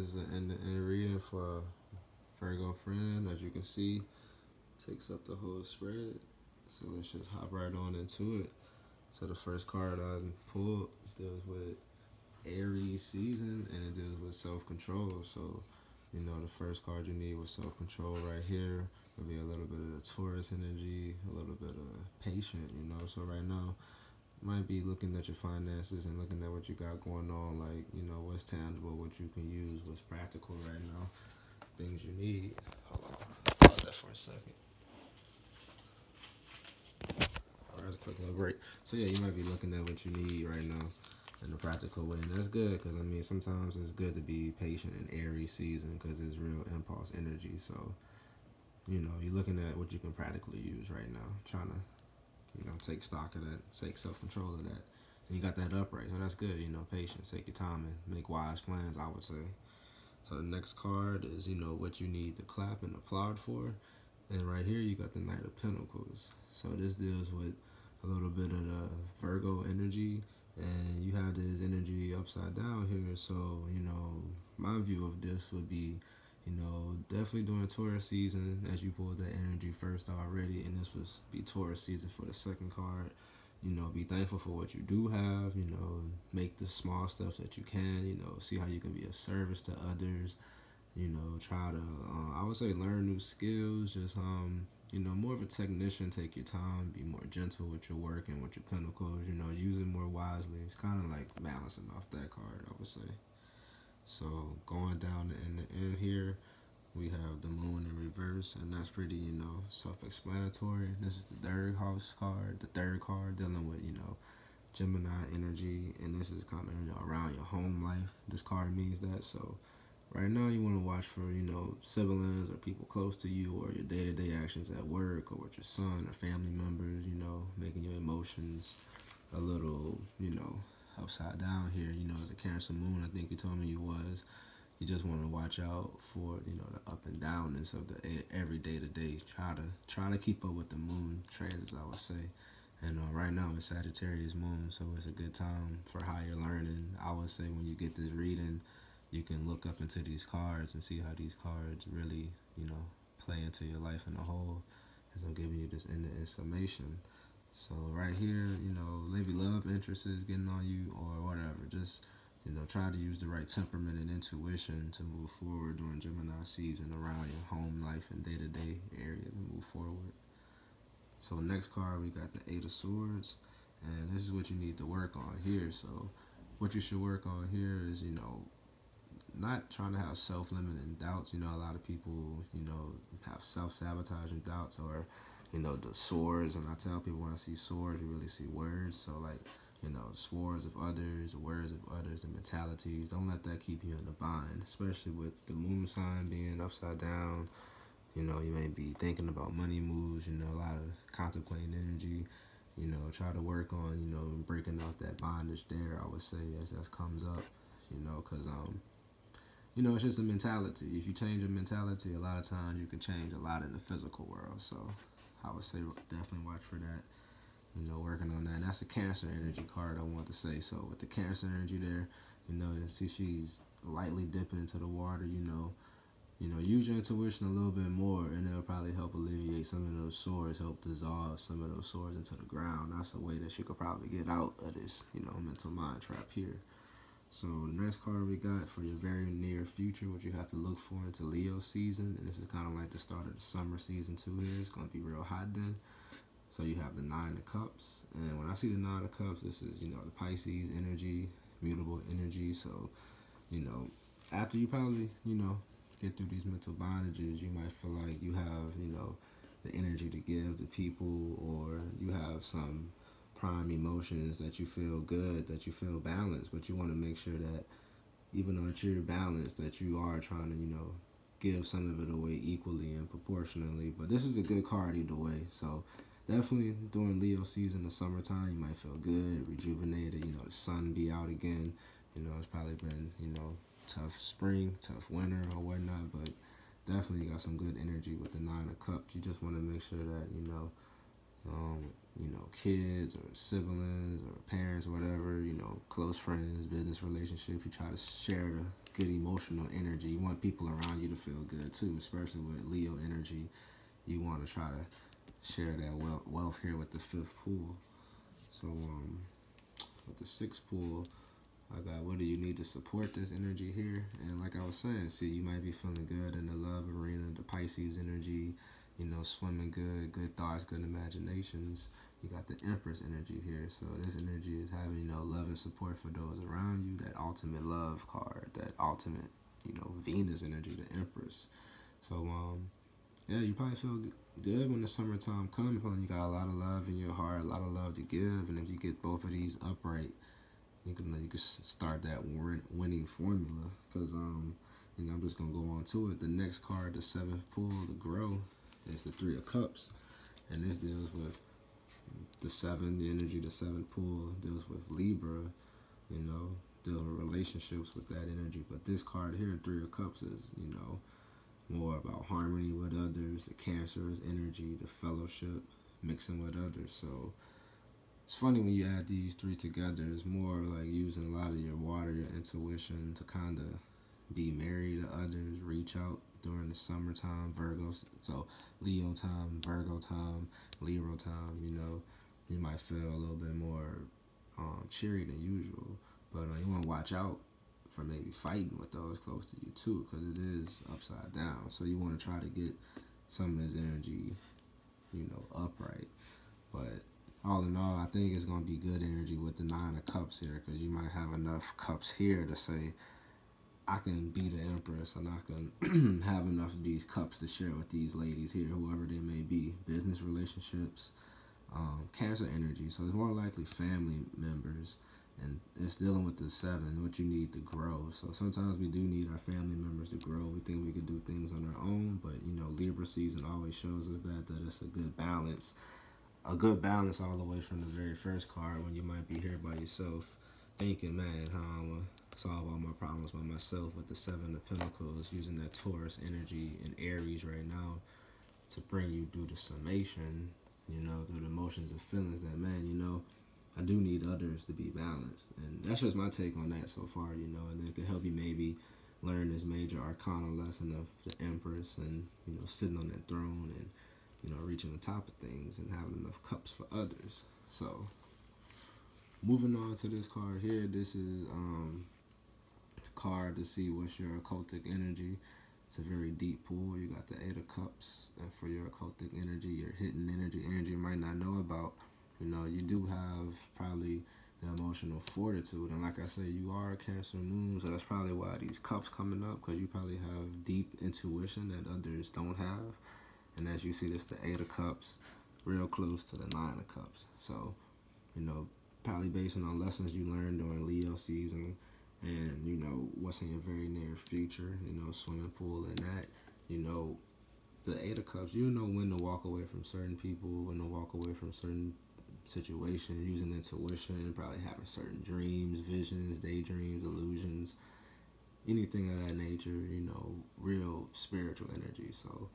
is an end reading for Virgo friend. As you can see, takes up the whole spread. So let's just hop right on into it. So the first card I pulled deals with Aries season and it deals with self control. So, the first card you need was self control right here. There'll be a little bit of the Taurus energy, a little bit of patient. So right now, might be looking at your finances and looking at what you got going on, like, what's tangible, what you can use, what's practical right now, things you need. Hold on. Pause that for a second. All right, that's a quick little break. So, yeah, you might be looking at what you need right now in a practical way. And that's good because, sometimes it's good to be patient in Aries season because it's real impulse energy. So, you're looking at what you can practically use right now, trying to take stock of that, take self control of that. And you got that upright, so that's good. Patience, take your time, and make wise plans, I would say. So the next card is, what you need to clap and applaud for. And right here, you got the Knight of Pentacles. So this deals with a little bit of the Virgo energy, and you have this energy upside down here. So, my view of this would be, definitely during Taurus season, as you pulled that energy first already, and this was be Taurus season for the second card. Be thankful for what you do have. Make the small steps that you can. See how you can be of service to others. Try to, I would say, learn new skills. Just, more of a technician. Take your time. Be more gentle with your work and with your pentacles. Use it more wisely. It's kind of like balancing off that card, I would say. So going down in the end here, we have the moon in reverse, and that's pretty, self-explanatory. This is the third house card, the third card dealing with, Gemini energy, and this is kind of around your home life. This card means that. So right now you want to watch for, siblings or people close to you, or your day-to-day actions at work, or with your son or family members, making your emotions a little, upside down here. As a Cancer moon, I think you told me you was. You just want to watch out for, the up and downness of the every day to day. Try to keep up with the moon transits, I would say. And right now it's Sagittarius moon, so it's a good time for higher learning. I would say when you get this reading, you can look up into these cards and see how these cards really, play into your life in a whole. As I'm giving you this in the summation. So right here, maybe love interest is getting on you or whatever. Just, try to use the right temperament and intuition to move forward during Gemini season around your home life and day-to-day area to move forward. So next card, we got the Eight of Swords. And this is what you need to work on here. So what you should work on here is, not trying to have self-limiting doubts. A lot of people, have self-sabotaging doubts or, the swords. And I tell people when I see swords, you really see words. So like, swords of others, words of others, and mentalities. Don't let that keep you in the bind, especially with the moon sign being upside down. You may be thinking about money moves, a lot of contemplating energy. Try to work on, breaking out that bondage there, I would say, as that comes up, because, it's just a mentality. If you change your mentality, a lot of times you can change a lot in the physical world. So I would say definitely watch for that. Working on that. And that's a Cancer energy card I want to say. So with the Cancer energy there, see she's lightly dipping into the water, use your intuition a little bit more and it'll probably help alleviate some of those swords, help dissolve some of those swords into the ground. That's a way that she could probably get out of this, mental mind trap here. So the next card we got for your very near future, what you have to look for into Leo season, and this is kind of like the start of the summer season too here. It's going to be real hot then. So you have the Nine of Cups, and when I see the Nine of Cups, this is, the Pisces energy, mutable energy. So, after you probably, get through these mental bondages, you might feel like you have, the energy to give to people, or you have some prime emotions that you feel good, that you feel balanced, but you want to make sure that even though you're balanced, that you are trying to, give some of it away equally and proportionally. But this is a good card either way. So definitely during Leo season, the summertime, you might feel good, rejuvenated, the sun be out again. It's probably been, tough spring, tough winter or whatnot, but definitely got some good energy with the Nine of Cups. You just want to make sure that, kids or siblings or parents or whatever, close friends, business relationships. You try to share the good emotional energy. You want people around you to feel good too, especially with Leo energy. You want to try to share that wealth here with the fifth pool. So, with the sixth pool, I got what do you need to support this energy here? And like I was saying, see, you might be feeling good in the love arena, the Pisces energy, swimming good, good thoughts, good imaginations. You got the Empress energy here. So this energy is having, love and support for those around you, that ultimate love card, that ultimate, Venus energy, the Empress. So, yeah, you probably feel good when the summertime comes, when you got a lot of love in your heart, a lot of love to give. And if you get both of these upright, you can start that winning formula. Because I'm just gonna go on to it. The next card, the seventh pool, the grow, is the Three of Cups, and this deals with the seven, the energy. The seventh pool deals with Libra, deals with relationships with that energy. But this card here, Three of Cups, is more about harmony with others. The Cancer is energy, the fellowship, mixing with others. So it's funny when you add these three together. It's more like using a lot of your water, your intuition to kind of be married to others, reach out during the summertime, Virgos. So Leo time, Virgo time, Libra time, you might feel a little bit more cheery than usual. But you want to watch out for maybe fighting with those close to you too, because it is upside down. So you want to try to get some of this energy, upright. But all in all, I think it's going to be good energy with the Nine of Cups here, because you might have enough cups here to say, I can be the Empress, and I can have enough of these cups to share with these ladies here, whoever they may be. Business relationships, Cancer energy, so it's more likely family members, and it's dealing with the seven, what you need to grow. So sometimes we do need our family members to grow. We think we could do things on our own, but Libra season always shows us that it's a good balance. A good balance all the way from the very first card, when you might be here by yourself thinking, man, how I'm going to solve all my problems by myself, with the Seven of Pentacles, using that Taurus energy and Aries right now to bring you through the summation, through the emotions and feelings that, man, I do need others to be balanced. And that's just my take on that so far, and it could help you maybe learn this major arcana lesson of the Empress, and, sitting on that throne, and, reaching the top of things and having enough cups for others. So, moving on to this card here, this is the card to see what's your occultic energy. It's a very deep pool. You got the Eight of Cups, and for your occultic energy, your hidden energy you might not know about. You do have probably the emotional fortitude, and like I said, you are a Cancer moon, so that's probably why these cups coming up, because you probably have deep intuition that others don't have. And as you see, this the Eight of Cups, real close to the Nine of Cups. So, probably based on lessons you learned during Leo season, and what's in your very near future, swimming pool and that, the Eight of Cups, when to walk away from certain people, when to walk away from certain situations, using intuition, probably having certain dreams, visions, daydreams, illusions, anything of that nature, real spiritual energy. So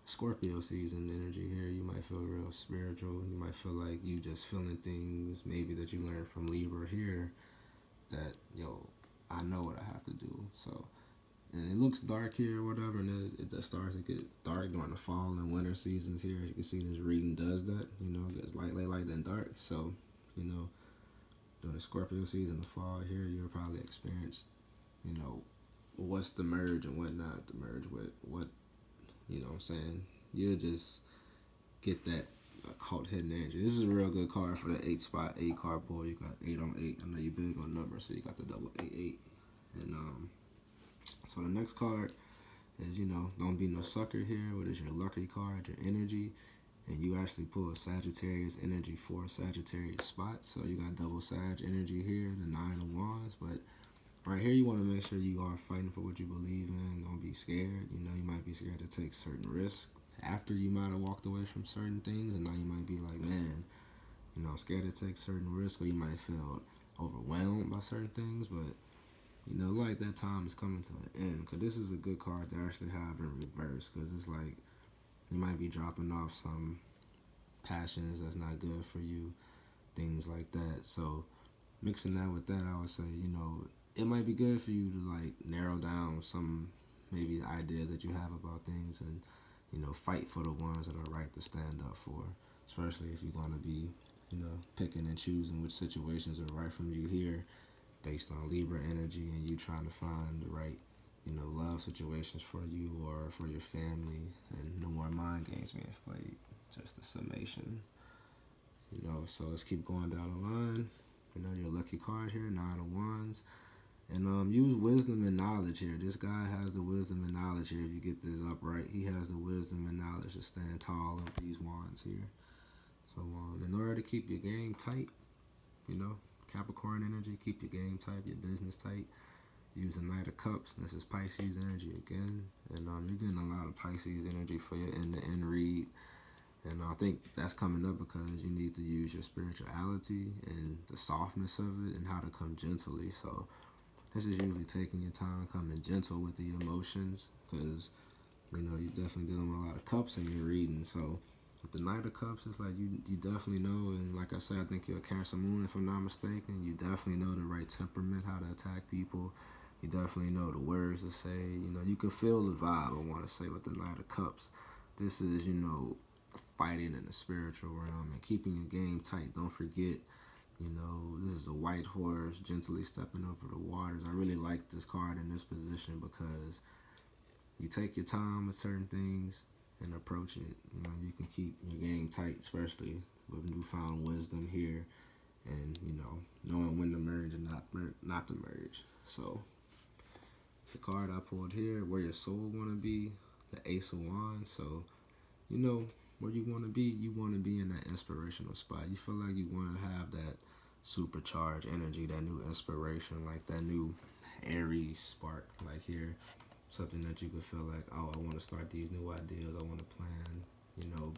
Scorpio season energy here, you might feel real spiritual. You might feel like you just feeling things maybe that you learned from Libra here, that, I know what I have to do. So, and it looks dark here or whatever, and it starts to get dark during the fall and winter seasons here. As you can see, this reading does that, it gets light, then dark. So, during the Scorpio season, the fall here, you'll probably experience, what's the merge and what not to merge with, what, what I'm saying? You'll just get that occult hidden energy. This is a real good card for the 8 spot, 8 card pull. You got 8 on 8. I know you're big on numbers, so you got the double 8. And so the next card is, don't be no sucker here. What is your lucky card, your energy? And you actually pull a Sagittarius energy for a Sagittarius spot. So you got double Sag energy here, the 9 of Wands. But right here, you want to make sure you are fighting for what you believe in. Don't be scared. You might be scared to take certain risks after you might have walked away from certain things. And now you might be like, man, I'm scared to take certain risks. Or you might feel overwhelmed by certain things. But, like that time is coming to an end. Because this is a good card to actually have in reverse. Because it's like you might be dropping off some passions that's not good for you, things like that. So mixing that with that, I would say, it might be good for you to like narrow down some maybe ideas that you have about things and, fight for the ones that are right to stand up for, especially if you're going to be, picking and choosing which situations are right from you here based on Libra energy and you trying to find the right, love situations for you or for your family, and no more mind games being played, just a summation. So let's keep going down the line. Your lucky card here, 9 of Wands. And use wisdom and knowledge here. This guy has the wisdom and knowledge here. If you get this upright, he has the wisdom and knowledge to stand tall of these wands here. So in order to keep your game tight, Capricorn energy, keep your game tight, your business tight. Use the Knight of Cups. This is Pisces energy again. And you're getting a lot of Pisces energy for your end-to-end read. And I think that's coming up because you need to use your spirituality and the softness of it and how to come gently. So this is usually taking your time, coming gentle with the emotions, because you're definitely dealing with a lot of cups in your reading. So with the Knight of Cups, it's like you definitely know, and like I said, I think you're a Cancer Moon, if I'm not mistaken. You definitely know the right temperament, how to attack people. You definitely know the words to say. You can feel the vibe, I want to say, with the Knight of Cups. This is, fighting in the spiritual realm and keeping your game tight. Don't forget, this is a white horse gently stepping over the waters. I really like this card in this position because you take your time with certain things and approach it. You can keep your game tight, especially with newfound wisdom here, and knowing when to merge and not to merge. So the card I pulled here, where your soul want to be, the Ace of Wands. So where you want to be in that inspirational spot. You feel like you want to have that supercharged energy, that new inspiration, like that new Aries spark, like here, something that you could feel like, oh, I want to start these new ideas, I want to plan,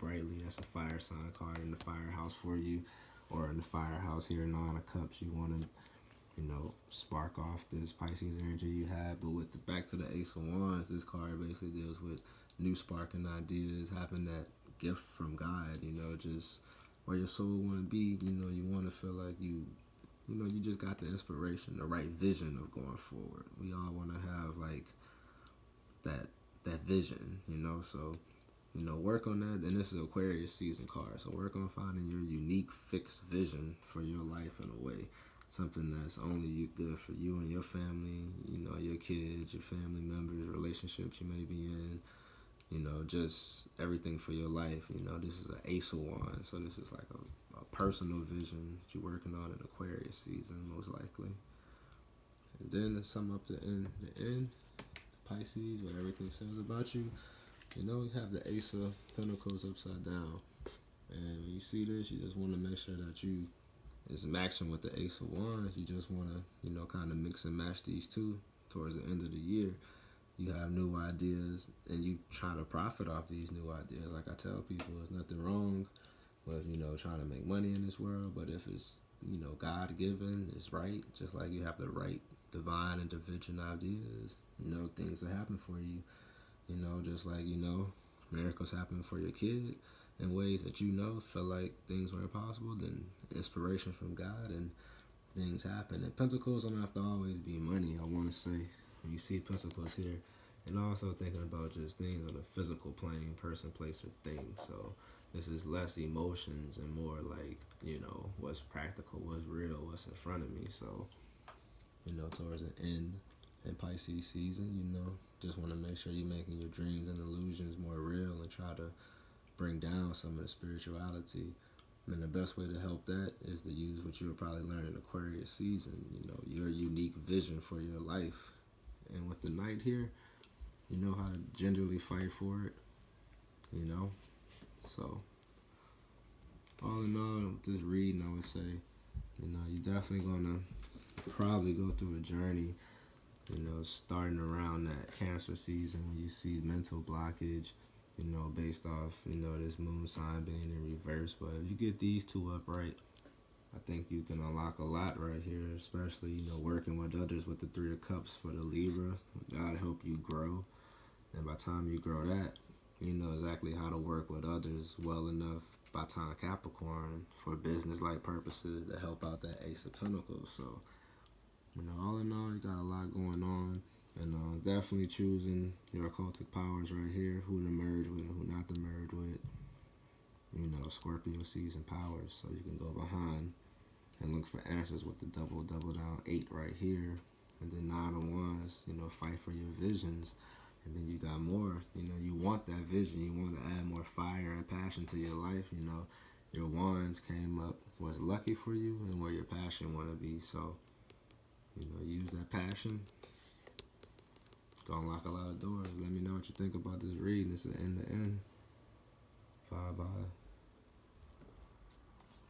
brightly. That's a fire sign card in the firehouse for you, or in the firehouse here, 9 of Cups, you want to, spark off this Pisces energy you have. But with the back to the Ace of Wands, this card basically deals with new sparking ideas, having that gift from God, just where your soul want to be, you want to feel like you just got the inspiration, the right vision of going forward. We all want to have like that vision, so work on that. And this is Aquarius season card, so work on finding your unique fixed vision for your life in a way, something that's only good for you and your family, your kids, your family members, relationships you may be in, just everything for your life. This is an Ace of Wands, so this is like a personal vision that you're working on in Aquarius season, most likely. And then to sum up the end, Pisces, what everything says about you, you have the Ace of Pentacles upside down. And when you see this, you just want to make sure that you is matching with the Ace of Wands. You just want to, kind of mix and match these two towards the end of the year. You have new ideas and you try to profit off these new ideas. Like I tell people, there's nothing wrong with, trying to make money in this world, but if it's, God given, it's right. Just like you have the right divine intervention ideas, things will happen for you. Just like, miracles happen for your kid in ways that feel like things were impossible, then inspiration from God and things happen. And Pentacles don't have to always be money, I want to say. When you see Pentacles here, and also thinking about just things on a physical plane, person, place, or thing. So this is less emotions and more like, what's practical, what's real, what's in front of me. So, towards the end in Pisces season, just want to make sure you're making your dreams and illusions more real and try to bring down some of the spirituality. And the best way to help that is to use what you'll probably learn in Aquarius season, your unique vision for your life. And with the Knight here, you know how to gingerly fight for it, So, all in all, with this reading, I would say, you're definitely going to probably go through a journey, starting around that Cancer season when you see mental blockage, based off, this moon sign being in reverse. But if you get these two upright, I think you can unlock a lot right here, especially, working with others with the 3 of Cups for the Libra. God help you grow. And by the time you grow that, you know exactly how to work with others well enough by time Capricorn for business-like purposes to help out that Ace of Pentacles. So, all in all, you got a lot going on. And definitely choosing your occultic powers right here, who to merge with and who not to merge with. Scorpio season powers, so you can go behind and look for answers with the double down 8 right here. And then 9 of Wands, fight for your visions. And then you got more, you want that vision. You want to add more fire and passion to your life. Your Wands came up, what's lucky for you and where your passion want to be. So, use that passion. It's going to unlock a lot of doors. Let me know what you think about this reading. This is end to end. Bye-bye.